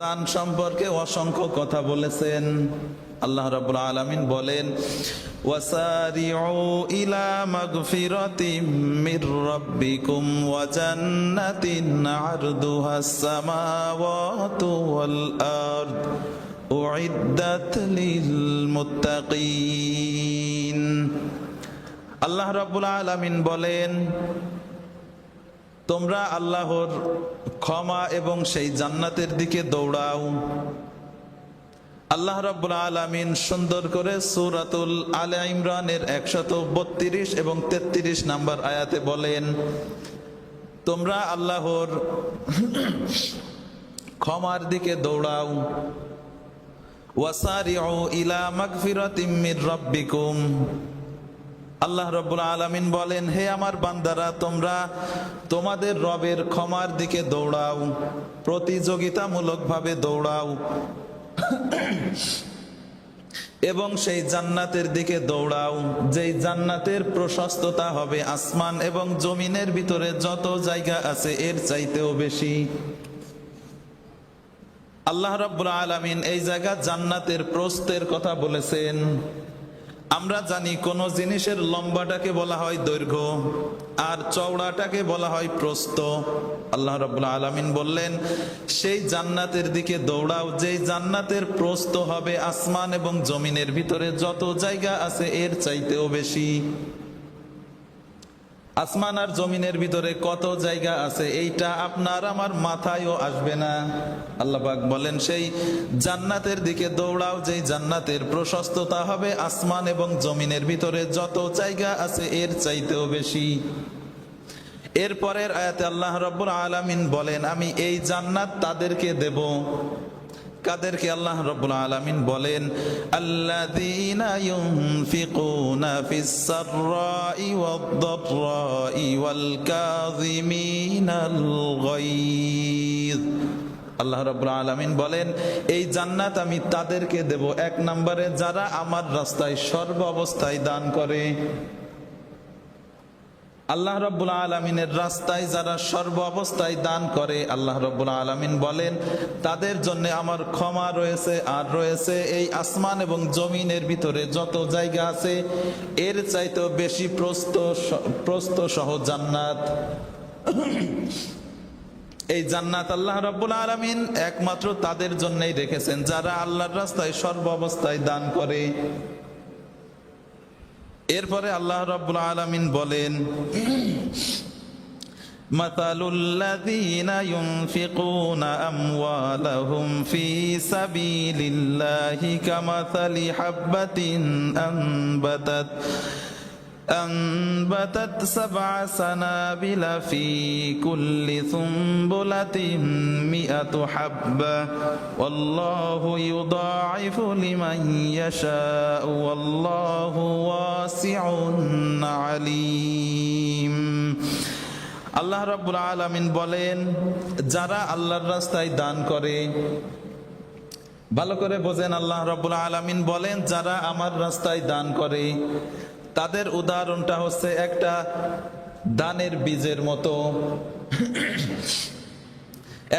দান সম্পর্কে অসংখ্য কথা বলেছেন। আল্লাহ রাব্বুল আলামিন বলেন, ওয়াসারিউ ইলা মাগফিরাতিম মির রাব্বিকুম ওয়া জান্নাতিন আরদুহাস সামাওয়াতু ওয়াল আরদ উইদ্দাত লিল মুত্তাকিন। আল্লাহ রাব্বুল আলামিন বলেন, তোমরা আল্লাহর ক্ষমা এবং সেই জান্নাতের দিকে দৌড়াও। আল্লাহ রাব্বুল আলামিন সুন্দর করে সূরাতুল আলে ইমরানের 132 এবং 33 নম্বর আয়াতে বলেন, তোমরা আল্লাহর ক্ষমার দিকে দৌড়াও। ওয়াসারিউ ইলা মাগফিরাতিম মির রাব্বিকুম। আল্লাহ রাব্বুল আলামিন বলেন, হে আমার বান্দারা, তোমরা তোমাদের রবের ক্ষমার দিকে দৌড়াও, প্রতিযোগিতামূলকভাবে দৌড়াও এবং সেই জান্নাতের দিকে দৌড়াও, যেই জান্নাতের প্রশস্ততা হবে আসমান এবং জমিনের ভিতরে যত জায়গা আছে এর চাইতেও বেশি। আল্লাহ রাব্বুল আলামিন এই জায়গা জান্নাতের প্রস্থের কথা বলেছেন। আমরা জানি কোন জিনিসের লম্বাটাকে বলা হয় দৈর্ঘ্য আর চওড়াটাকে বলা হয় প্রস্থ। আল্লাহ রাব্বুল আলামিন বললেন, সেই জান্নাতের দিকে দৌড়াও যেই জান্নাতের প্রস্থ হবে আসমান এবং জমিনের ভিতরে যত জায়গা আছে এর চাইতেও বেশি। আসমান আর জমিনের ভিতরে কত জায়গা আছে এইটা আপনার আমার মাথায়ও আসবে না। আল্লাহ পাক বলেন, সেই জান্নাতের দিকে দৌড়াও যেই জান্নাতের প্রশস্ততা হবে আসমান এবং জমিনের ভিতরে যত জায়গা আছে এর চাইতেও বেশি। এরপরের আয়াতে আল্লাহ রাব্বুল আলামিন বলেন, আমি এই জান্নাত তাদেরকে দেব। কাদেরকে? আল্লাহ রাব্বুল আলামিন বলেন, আল্লাযীনা ইউনফিকুনা ফিস সাররাই ওয়াদ দাররাই ওয়াল কাযিমিনাল গায়য। আল্লাহ রাব্বুল আলামিন বলেন, এই জান্নাত আমি তাদেরকে দেব, এক নম্বরে যারা আমার রাস্তায় সর্ব অবস্থায় দান করে। আল্লাহ রাব্বুল আলামিনের রাস্তায় যারা সর্ব অবস্থায় দান করে, আল্লাহ রাব্বুল আলামিন বলেন তাদের জন্য আমার ক্ষমা রয়েছে, আর রয়েছে এই আসমান এবং জমিনের ভিতরে যত জায়গা আছে এর চাইতেও বেশি প্রস্থ সহ জান্নাত। এই জান্নাত আল্লাহ রাব্বুল আলামিন একমাত্র তাদের জন্যই রেখেছেন যারা আল্লাহর রাস্তায় সর্ব অবস্থায় দান করে। এরপরে আল্লাহ রাব্বুল আলামিন বলেন, মাতালুল্লাযীনা ইউনফিকুনা আমওয়ালাহুম ফি সাবিলিল্লাহি কামাসালি হাববাতিন أنبتت 7 سنابل في كل سنبلة 100 حبة والله يضاعف لمن يشاء والله واسع عليم। আল্লাহ রাব্বুল আলামিন বলেন, যারা আল্লাহর রাস্তায় দান করে, ভালো করে বোঝেন, আল্লাহ রাব্বুল আলামিন বলেন যারা আমার রাস্তায় দান করে তাদের উদাহরণটা হচ্ছে একটা ধানের বীজের মতো।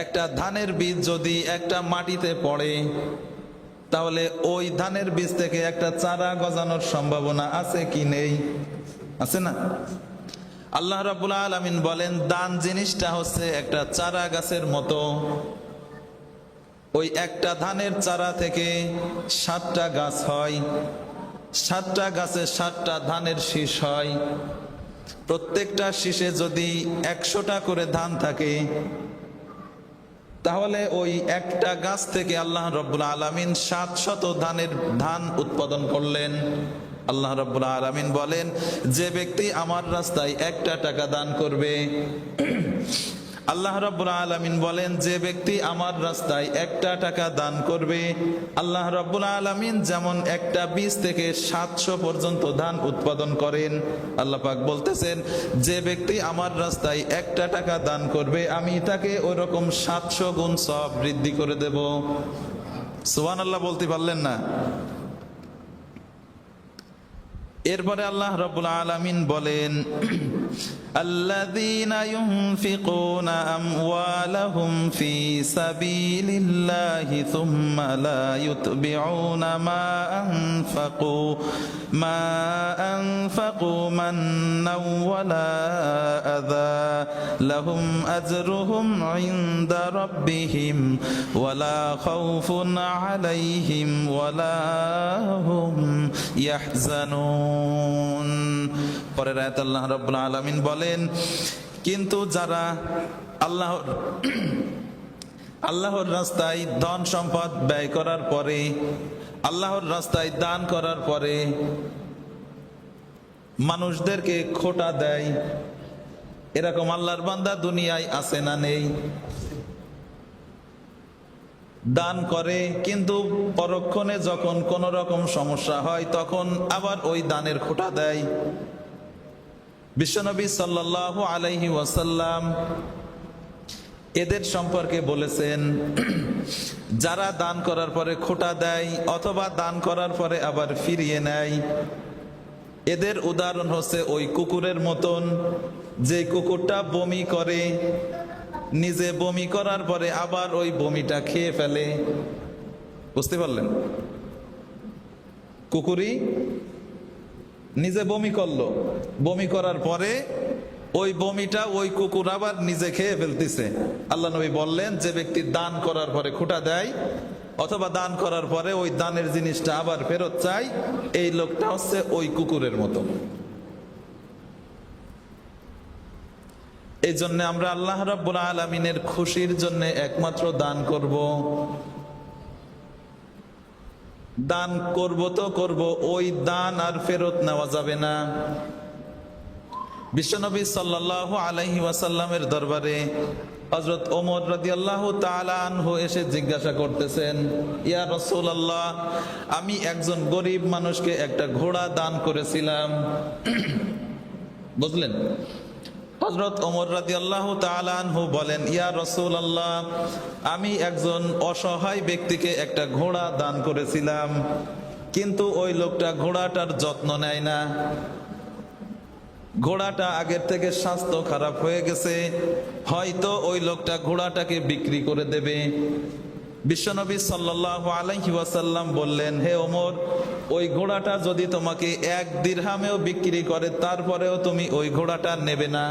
একটা ধানের বীজ যদি একটা মাটিতে পড়ে তাহলে ওই ধানের বীজ থেকে একটা চারা গজানোর সম্ভাবনা আছে কি নেই? আছে না? আল্লাহ রাব্বুল আলামিন বলেন দান জিনিসটা হচ্ছে একটা চারা গাছের মতো। ওই একটা ধানের চারা থেকে 7টা গাছ হয়, 7টা গাছে 7টা ধানের শীষ হয়। প্রত্যেকটা শীষে যদি 100টা করে ধান থাকে তাহলে ওই একটা গাছ থেকে আল্লাহ রাব্বুল আলামিন 700 ধান উৎপাদন করলেন। আল্লাহ রাব্বুল আলামিন বলেন, যে ব্যক্তি আমার রাস্তায় 1টা টাকা দান করবে, আল্লাহ রাব্বুল আলামিন বলেন যে ব্যক্তি আমার রাস্তায় 1টা টাকা দান করবে, আল্লাহ রাব্বুল আলামিন যেমন একটা বীজ থেকে 700 পর্যন্ত ধান উৎপাদন করেন, আল্লাহ পাক বলতেছেন যে ব্যক্তি আমার রাস্তায় 1টা টাকা দান করবে আমি তাকে ওইরকম 700 গুণ সওয়াব বৃদ্ধি করে দেব। সুবহানাল্লাহ বলতে পারলেন না? এরপরে আল্লাহ রাব্বুল আলামিন বলেন, الذين ينفقون أموالهم في سبيل الله ثم لا يتبعون ما أنفقوا منا ولا أذى لهم أجرهم عند ربهم ولا خوف عليهم ولا هم يحزنون। পরের আয়াতে আল্লাহ রাব্বুল আলামিন বলেন, কিন্তু যারা আল্লাহর রাস্তায় ধন সম্পদ ব্যয় করার পরে, আল্লাহর রাস্তায় দান করার পরে মানুষদেরকে খোটা দেয়, এরকম আল্লাহর বান্দা দুনিয়ায় আছে না নেই? দান করে কিন্তু পরক্ষণে যখন কোন রকম সমস্যা হয় তখন আবার ওই দানের খোটা দেয়। বিশ্বনবী সাল্লাল্লাহু আলাইহি ওয়াসাল্লাম এদের সম্পর্কে বলেছেন, যারা দান করার পরে খোটা দেয় অথবা দান করার পরে আবার ফিরিয়ে নেয়, এদের উদাহরণ হচ্ছে ওই কুকুরের মতন, যে কুকুরটা বমি করে, নিজে বমি করার পরে আবার ওই বমিটা খেয়ে ফেলে। বুঝতে পারলেন? কুকুরই নিজে বমি করলো, বমি করার পরে ওই বমিটা ওই কুকুর আবার নিজে খেয়ে ফেলতেছে। আল্লাহ নবী বললেন, যে ব্যক্তি দান করার পরে খোঁটা দেয় অথবা দান করার পরে ওই দানের জিনিসটা আবার ফেরত চায়, এই লোকটা হচ্ছে ওই কুকুরের মতো। এই জন্য আমরা আল্লাহ রাব্বুল আলামিনের খুশির জন্য একমাত্র দান করব। দান করব তো করব, ওই দান আর ফেরত নেওয়া যাবে না। বিশ্বনবী সাল্লাল্লাহু আলাইহি ওয়াসাল্লামের দরবারে হযরত ওমর রাদিয়াল্লাহু তাআলা আনহু এসে জিজ্ঞাসা করতেছেন, ইয়া রাসূলুল্লাহ, আমি একজন গরিব মানুষকে একটা ঘোড়া দান করেছিলাম। বুঝলেন? হযরত ওমর রাদিয়াল্লাহু তাআলা আনহু বলেন, ইয়া রাসূলুল্লাহ, আমি একজন অসহায় ব্যক্তিকে একটা ঘোড়া দান করেছিলাম, কিন্তু ওই লোকটা ঘোড়াটার যত্ন নেয় না। ঘোড়াটা আগের থেকে স্বাস্থ্য খারাপ হয়ে গেছে, হয়তো ওই লোকটা ঘোড়াটাকে বিক্রি করে দেবে। বিশ্বনবী সাল্লাল্লাহু আলাইহি ওয়াসাল্লাম বললেন, হে ওমর, ওই ঘোড়াটা যদি তোমাকে 1 দিরহামেও বিক্রি করে তারপরেও তুমি ওই ঘোড়াটা নেবে না।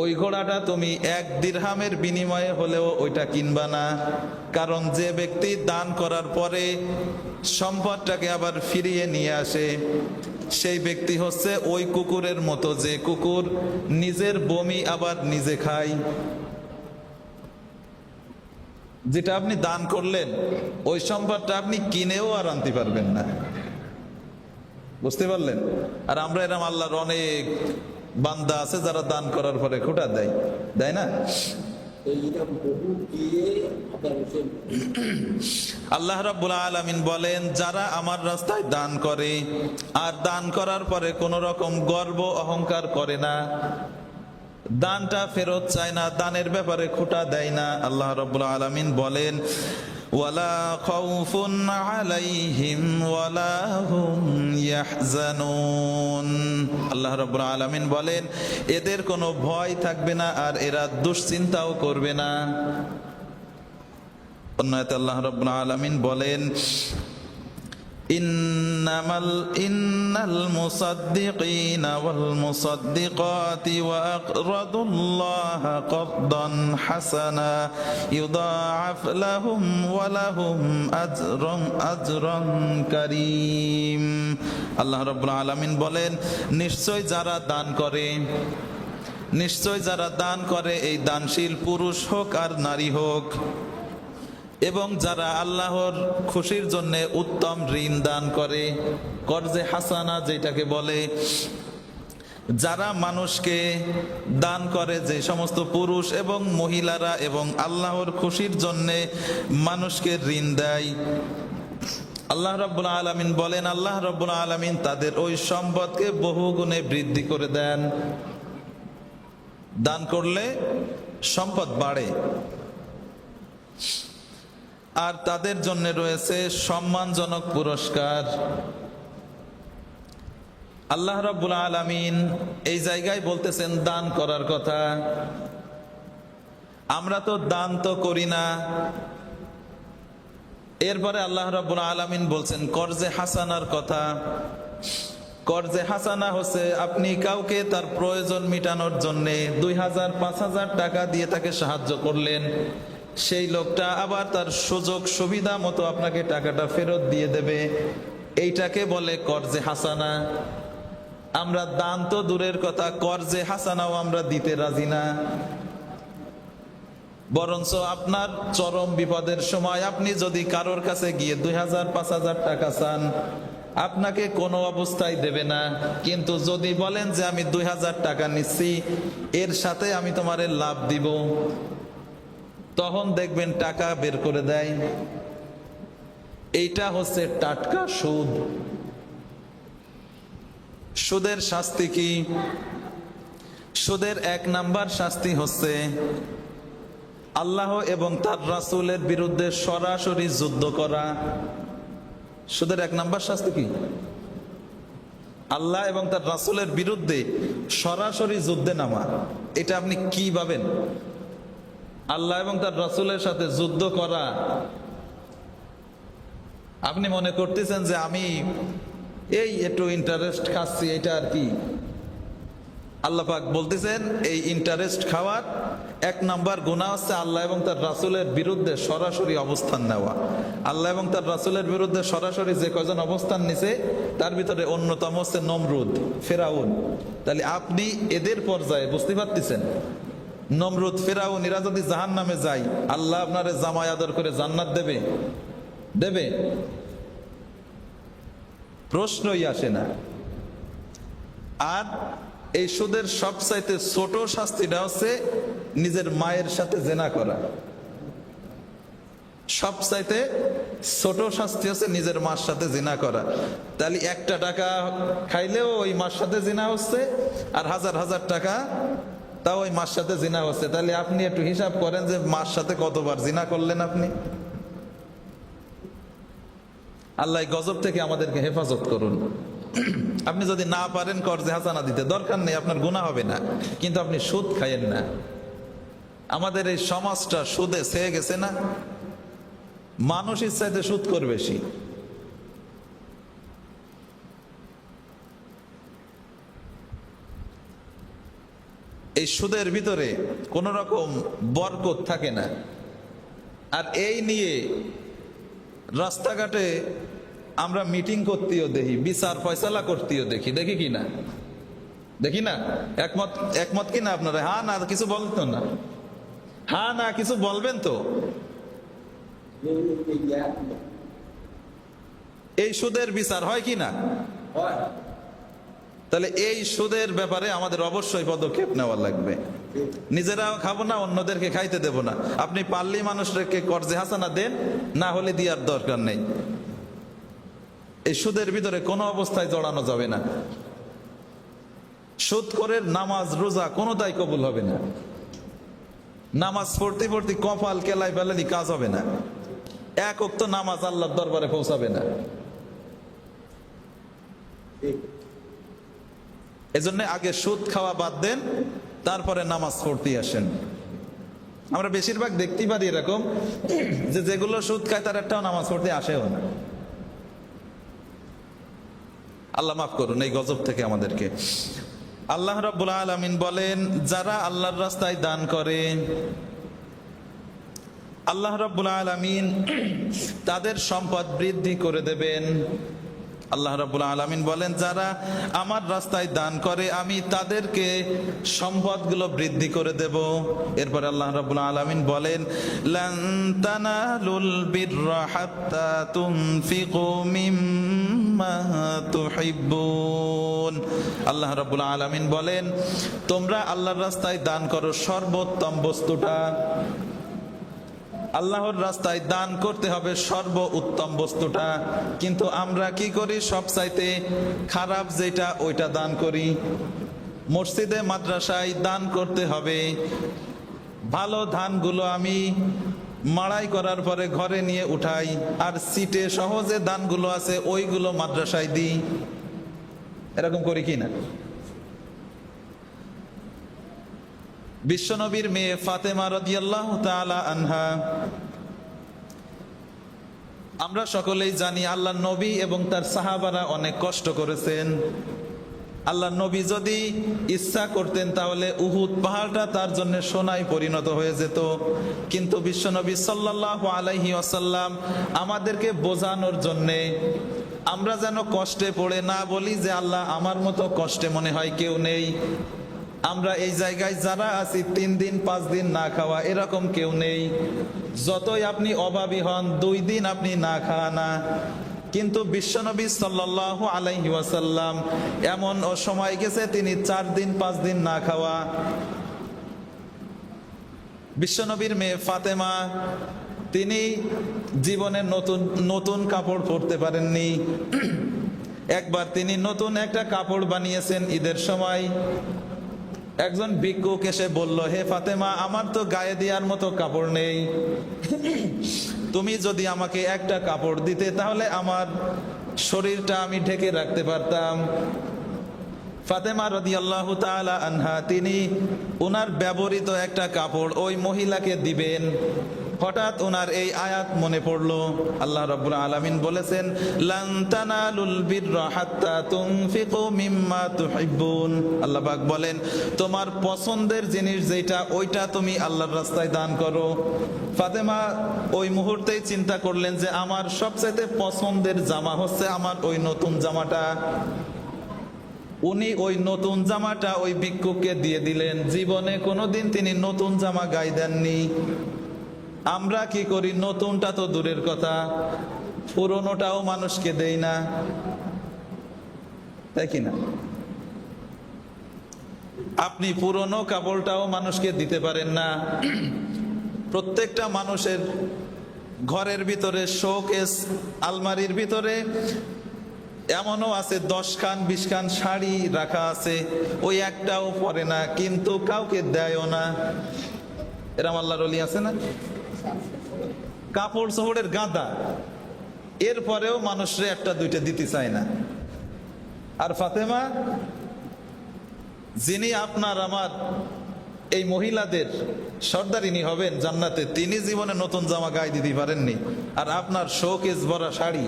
ওই ঘোড়াটা তুমি 1 দিরহামের বিনিময়ে হলেও ওইটা কিনবা না। কারণ যে ব্যক্তি দান করার পরে সম্পদটাকে আবার ফিরিয়ে নিয়ে আসে, সেই ব্যক্তি হচ্ছে ওই কুকুরের মতো, যে কুকুর নিজের বমি আবার নিজে খায়। যেটা আপনি দান করলেন ওই সম্পদটা আপনি কিনেও আর আনতে পারবেন না। বুঝতে পারলেন? আর আমরা এরকম আল্লাহর অনেক বান্দা আছে যারা দান করার পরে খোঁটা দেয়, দেয় না? আল্লাহ রাব্বুল আলামিন বলেন, যারা আমার রাস্তায় দান করে আর দান করার পরে কোন রকম গর্ব অহংকার করে না, দানটা ফেরত চায় না, দানের ব্যাপারে খোঁটা দেয় না, আল্লাহ রাব্বুল আলামিন বলেন, ওয়ালা খাউফুন আলাইহিম ওয়ালা হুম ইয়াহজানুন। আল্লাহ রাব্বুল আলামিন বলেন, এদের কোনো ভয় থাকবে না আর এরা দুশ্চিন্তাও করবে না। অন্য আয়াতে আল্লাহ রাব্বুল আলামিন বলেন, ইন্নাল মুসাদ্দিকিনা ওয়াল মুসাদ্দিকাতি ওয়া আকরাদুল্লাহা করদান হাসানা ইউদাআফ লাহুম ওয়া লাহুম আজরুন কারীম। আল্লাহ রাব্বুল আলামিন বলেন, নিশ্চয় যারা দান করে, এই দানশীল পুরুষ হোক আর নারী হোক, এবং যারা আল্লাহর খুশির জন্য উত্তম ঋণ দান করে, কর্জে হাসানা যেটাকে বলে, যারা মানুষকে দান করে, যে সমস্ত পুরুষ এবং মহিলারা এবং আল্লাহর খুশির জন্য মানুষকে ঋণ দেয়, আল্লাহ রাব্বুল আলামিন বলেন, আল্লাহ রাব্বুল আলামিন তাদের ওই সম্পদকে বহুগুণে বৃদ্ধি করে দেন। দান করলে সম্পদ বাড়ে, আর তাদের জন্য রয়েছে সম্মানজনক পুরস্কার। আল্লাহ রাব্বুল আলামিন এই জায়গায় বলতেছেন দান করার কথা। আমরা তো দান তো করি না। এরপরে আল্লাহ রাব্বুল আলামিন বলছেন কর্জে হাসানার কথা। কর্জে হাসানা হচ্ছে আপনি কাউকে তার প্রয়োজন মেটানোর জন্য 2000 5000 টাকা দিয়ে তাকে সাহায্য করলেন, সেই লোকটা আবার তার সুযোগ সুবিধা মতো আপনাকে টাকাটা ফেরত দিয়ে দেবে, এইটাকে বলে কর্জে হাসানা। আমরা দান তো দূরের কথা, কর্জে হাসানাও আমরা দিতে রাজি না। বরঞ্চ আপনার চরম বিপদের সময় আপনি যদি কারোর কাছে গিয়ে 2000 5000 টাকা চান, আপনাকে কোনো অবস্থায় দেবে না। কিন্তু যদি বলেন যে আমি 2000 টাকা নিচ্ছি, এর সাথে আমি তোমারে লাভ দিব, তখন দেখবেন টাকা বের করে দেয়। এইটা হচ্ছে টাটকা সুদ। সুদের শাস্তি কি? সুদের 1 নাম্বার শাস্তি হচ্ছে আল্লাহ এবং তার রাসূলের বিরুদ্ধে সরাসরি যুদ্ধ করা। সুদের 1 নাম্বার শাস্তি কি? আল্লাহ এবং তার রাসূলের বিরুদ্ধে সরাসরি যুদ্ধে নামা। এটা আপনি কি ভাবেন? আল্লাহ এবং তার রাসূলের সাথে যুদ্ধ করা। আপনি মনে করতেছেন যে আমি এই একটু ইন্টারেস্ট খাচ্ছি, এটা আর কি? আল্লাহ পাক বলতেছেন এই ইন্টারেস্ট খাওয়ার 1 নাম্বার গুনাহ হচ্ছে আল্লাহ এবং তার রাসূলের বিরুদ্ধে সরাসরি অবস্থান নেওয়া। আল্লাহ এবং তার রাসূলের বিরুদ্ধে সরাসরি যে কয়জন অবস্থান নিছে তার ভিতরে অন্যতম হচ্ছে নমরুদ, ফেরাউন। তাহলে আপনি এদের পর্যায়ে বুঝতে পারতেছেন, নমরুদ ফেরাউন এরা যদি জাহান্নামে যায়, আল্লাহ আপনারে জামাই আদর করে জান্নাত দেবে? দেবে? প্রশ্নই আসে না। আর এই সুদের সবচাইতে ছোট শাস্তিটা হচ্ছে নিজের মায়ের সাথে জেনা করা। সবচাইতে ছোট শাস্তি হচ্ছে নিজের মার সাথে জিনা করা। তাহলে 1 টাকা খাইলেও ওই মার সাথে জিনা হচ্ছে, আর 1000 টাকা তাও ওই মার সাথে জিনা হচ্ছে। তাহলে আপনি একটু হিসাব করেন যে মার সাথে কতবার জিনা করলেন আপনি। আল্লাহ গজব থেকে আমাদেরকে হেফাজত করুন। আপনি যদি না পারেন কর্জে হাসানা দিতে, দরকার নেই, আপনার গুনাহ হবে না, কিন্তু আপনি সুদ খাইয়েন না। আমাদের এই সমাজটা সুদে ছেয়ে গেছে না? মানুষ ইচ্ছাইতে সুদ করে বেশি। এই সুদের ভিতরে কোন রকম বরকত থাকে না। আর এই নিয়ে রাস্তাঘাটে আমরা মিটিং করতেও দেখি, বিচার ফয়সালা করতেও দেখি, দেখি কি না? দেখি না? একমত কি না আপনারা? হ্যাঁ না কিছু বলতো না? হ্যাঁ না কিছু বলবেন তো? এই সুদের বিচার হয় কি না? তাহলে এই সুদের ব্যাপারে আমাদের অবশ্যই পদক্ষেপ নেওয়া লাগবে। নিজেরাও খাবো না, অন্যদেরকে খাইতে দেব না। আপনি পারলেই মানুষকে কর্জে হাসানা দেন, না হলে দেওয়ার দরকার নেই। এই সুদের ভিতরে কোনো অবস্থায় জড়ানো যাবে না। সুদখোরের নামাজ রোজা কোনোটাই কবুল হবে না। নামাজ পড়তে পড়তে কপাল কেলাই ফেলালি কাজ হবে না। 1 ওয়াক্ত নামাজ আল্লাহর দরবারে পৌঁছাবে না। এজন্য আগে সুদ খাওয়া বাদ দেন, তারপরে নামাজ পড়তে আসেন। আমরা বেশিরভাগ দেখতেই পারি এরকম যে যেগুলো সুদ খায় তার একটাও নামাজ পড়তে আসেও না। আল্লাহ মাফ করুন এই গজব থেকে আমাদেরকে। আল্লাহ রাব্বুল আলামিন বলেন, যারা আল্লাহর রাস্তায় দান করে আল্লাহ রাব্বুল আলামিন তাদের সম্পদ বৃদ্ধি করে দেবেন। আল্লাহ রাব্বুল আলামিন বলেন, যারা আমার রাস্তায় দান করে আমি তাদেরকে সম্পদগুলো বৃদ্ধি করে দেব। এরপর আল্লাহ রাব্বুল আলামিন বলেন, লান তানালুল বিররা হাত্তা তুনফিকু মিম্মা তুহিব্বুন। আল্লাহ রাব্বুল আলামিন বলেন, তোমরা আল্লাহর রাস্তায় দান করো সর্বোত্তম বস্তুটা। আল্লাহর রাস্তায় দান করতে হবে সর্ব উত্তম বস্তুটা। কিন্তু আমরা কি করি? সবচাইতে খারাপ যেটা ওইটা দান করি। মসজিদে মাদ্রাসায় দান করতে হবে ভালো ধানগুলো আমি মাড়াই করার পরে ঘরে নিয়ে উঠাই, আর সিটে সহজে ধানগুলো আছে ওইগুলো মাদ্রাসায় দিই। এরকম করি কি না? বিশ্বনবীর মেয়ে ফাতেমা রাদিয়াল্লাহু তাআলা আনহা, আমরা সকলেই জানি আল্লাহর নবী এবং তার সাহাবারা অনেক কষ্ট করেছেন। আল্লাহর নবী যদি ইচ্ছা করতেন তাহলে উহুদ পাহাড়টা তার জন্য সোনায় পরিণত হয়ে যেত, কিন্তু বিশ্বনবী সাল্লাল্লাহু আলাইহি ওয়াসাল্লাম আমাদেরকে বোঝানোর জন্যে, আমরা যেন কষ্টে পড়ে না বলি যে আল্লাহ আমার মতো কষ্টে মনে হয় কেউ নেই, আমরা এই জায়গায় যারা আছি 3 দিন 5 দিন না খাওয়া এরকম কেউ নেই, যতই আপনি অভাবী হন 2 দিন আপনি না খাওয়া না, কিন্তু বিশ্বনবী সাল্লাল্লাহু আলাইহি ওয়াসাল্লাম এমন সময় গেছে তিনি 4 দিন 5 দিন না খাওয়া। বিশ্বনবীর মেয়ে ফাতেমা, তিনি জীবনে নতুন কাপড় পরতে পারেননি। একবার তিনি নতুন একটা কাপড় বানিয়েছেন ঈদের সময়। একজন ভিক্ষুক এসে বলল, হে ফাতেমা, আমার তো গায়ে দেওয়ার মতো কাপড় নেই, তুমি যদি আমাকে একটা কাপড় দিতে তাহলে আমার শরীরটা আমি ঢেকে রাখতে পারতাম। ফাতেমা রাদিয়াল্লাহু তাআলা আনহা, তিনি ওনার ব্যবহৃত একটা কাপড় ওই মহিলাকে দিবেন, হঠাৎ ওনার এই আয়াত মনে পড়লো। আল্লাহ রাব্বুল আলামিন বলেছেন, লান তানালুল বিররা হাত্তা তুনফিকু মিম্মা তুহিব্বুন। আল্লাহ পাক বলেন, তোমার পছন্দের জিনিস যেটা ওইটা তুমি আল্লাহর রাস্তায় দান করো। ফাতেমা ওই মুহূর্তেই চিন্তা করলেন যে আমার সবচেয়ে পছন্দের জামা হচ্ছে আমার ওই নতুন জামাটা। উনি ওই নতুন জামাটা ওই ভিক্ষুককে দিয়ে দিলেন। জীবনে কোনোদিন তিনি নতুন জামা গায়ে দেননি। আমরা কি করি? নতুনটা তো দূরের কথা, পুরনোটাও মানুষকে দেই না, তাই কি না? আপনি পুরনো কাপড়টাও মানুষকে দিতে পারেন না। প্রত্যেকটা মানুষের ঘরের ভিতরে শোকেস, আলমারির ভিতরে এমনও আছে 10 খান 20 খান শাড়ি রাখা আছে, ওই একটাও পরে না, কিন্তু কাউকে দেয়ও না। এরম আল্লাহর ওলি আছে না? কাপড় চোপড়ের গাদা, এরপরেও মানুষরে একটা দুইটা দিতে চায় না। আর ফাতেমা, যিনি আপনার আমার এই মহিলাদের সর্দারিনী হবেন জান্নাতে, তিনি জীবনে নতুন জামা গায়ে দিতে পারেননি, আর আপনার শোকেস ভরা শাড়ি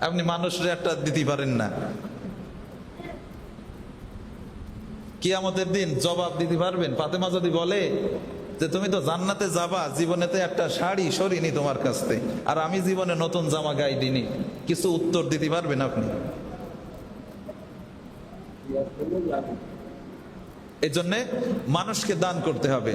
আপনি মানুষরে একটা দিতে পারেন না। কিয়ামতের দিন জবাব দিতে পারবেন? ফাতেমা যদি বলে যে তুমি তো জান্নাতে যাবা, জীবনেতে একটা শাড়ি সরিনি তোমার কাছ থেকে, আর আমি জীবনে নতুন জামা গায়ে দিইনি, কিছু উত্তর দিতে পারবেন আপনি? এই জন্যে মানুষকে দান করতে হবে।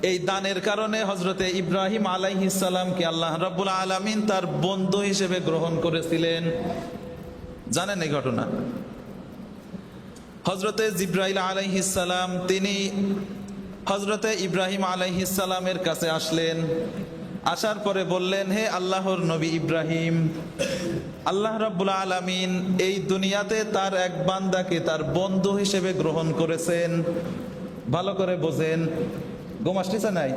এই দানের কারণে হযরতে ইব্রাহিম আলাইহিস সালামকে আল্লাহ রাব্বুল আলামিন তার বন্ধু হিসেবে গ্রহণ করেছিলেন। জানেন এই ঘটনা? হযরতে জিবরাইল আলাইহিস সালাম, তিনি হযরতে ইব্রাহিম আলাইহিস সালামের কাছে আসলেন। আসার পরে বললেন, হে আল্লাহর নবী ইব্রাহিম, আল্লাহ রাব্বুল আলামিন এই দুনিয়াতে তার এক বান্দাকে তার বন্ধু হিসেবে গ্রহণ করেছেন। ভালো করে বোঝেন, গম আসতেছে নাই?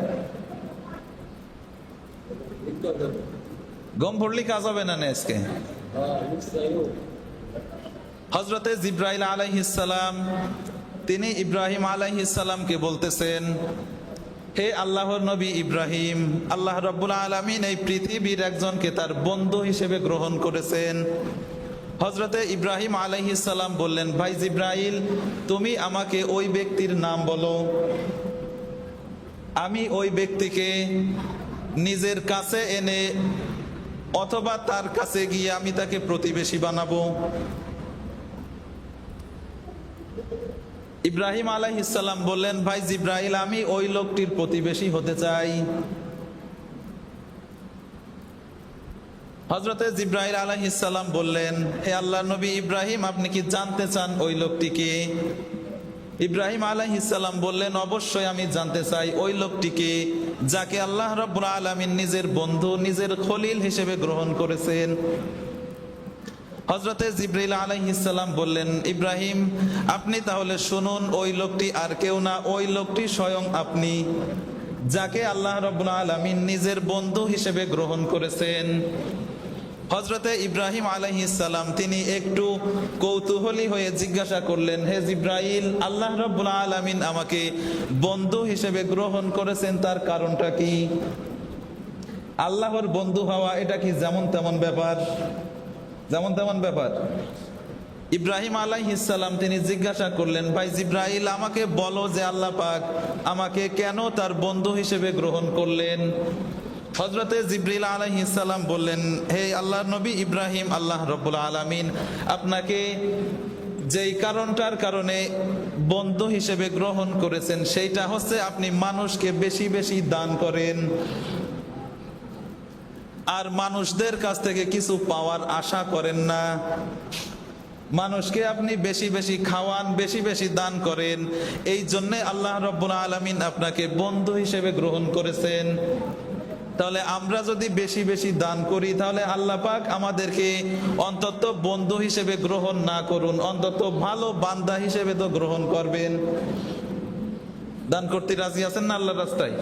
গম ভরলি কাজ হবে না আজকে। হযরতে জিবরাইল আলাইহিস সালাম, তিনি ইব্রাহিম আলাইহিস সালামকে বলতেছেন, হে আল্লাহর নবী ইব্রাহিম, আল্লাহ রাব্বুল আলামিন এই পৃথিবীর একজনকে তার বন্ধু হিসেবে গ্রহণ করেছেন। হযরতে ইব্রাহিম আলাইহিস সালাম বললেন, ভাই জিবরাইল, তুমি আমাকে ওই ব্যক্তির নাম বলো, আমি ওই ব্যক্তিকে নিজের কাছে এনে অথবা তার কাছে গিয়ে আমি তাকে প্রতিবেশী বানাবো। ইব্রাহিম আলাইহিস সালাম বললেন, ভাই জিবরাইল, আমি ওই লোকটির প্রতিবেশী হতে চাই। হযরতে জিবরাইল আলাইহিস সালাম বললেন, হে আল্লাহর নবী ইব্রাহিম, আপনি কি জানতে চান ওই লোকটিকে? ইব্রাহিম আলাইহিস সালাম বললেন, অবশ্যই আমি জানতে চাই ওই লোকটিকে যাকে আল্লাহ রাব্বুল আলামিন নিজের বন্ধু, নিজের খলিল হিসেবে গ্রহণ করেছেন। হযরতে জিবরাইল আলাইহিস সালাম বললেন, ইব্রাহিম, আপনি তাহলে শুনুন, ওই লোকটি আর কেউ না, ওই লোকটি স্বয়ং আপনি, যাকে আল্লাহ রাব্বুল আলামিন নিজের বন্ধু হিসেবে গ্রহণ করেছেন। হযরতে ইব্রাহিম আলাইহিস সালাম তিনি একটু কৌতূহলী হয়ে জিজ্ঞাসা করলেন, হে জিব্রাইল, আল্লাহ রাব্বুল আলামিন আমাকে বন্ধু হিসেবে গ্রহণ করেছেন, তার কারণটা কি? আল্লাহর বন্ধু হওয়া এটা কি যেমন তেমন ব্যাপার? যেমন তেমন ব্যাপার? ইব্রাহিম আলাইহিস সালাম তিনি জিজ্ঞাসা করলেন, ভাই জিব্রাইল, আমাকে বলো যে আল্লাহ পাক আমাকে কেন তার বন্ধু হিসেবে গ্রহণ করলেন? হযরতে জিবরিল আলাইহিস সালাম বললেন, হে আল্লাহর নবী ইব্রাহিম, আল্লাহ রাব্বুল আলামিন আপনাকে যেই কারণটার কারণে বন্ধু হিসেবে গ্রহণ করেছেন সেইটা হচ্ছে আপনি মানুষকে বেশি বেশি দান করেন, আর মানুষদের কাছ থেকে কিছু পাওয়ার আশা করেন না। মানুষকে আপনি বেশি বেশি খাওয়ান, বেশি বেশি দান করেন, এই জন্যে আল্লাহ রাব্বুল আলামিন আপনাকে বন্ধু হিসেবে গ্রহণ করেছেন। তাহলে আমরা যদি বেশি বেশি দান করি, তাহলে আল্লাহ পাক আমাদেরকে অন্তত বন্ধু হিসেবে গ্রহণ না করুন, অন্তত ভালো বান্দা হিসেবে তো গ্রহণ করবেন। দান করতে রাজি আছেন না আল্লাহর রাস্তায়?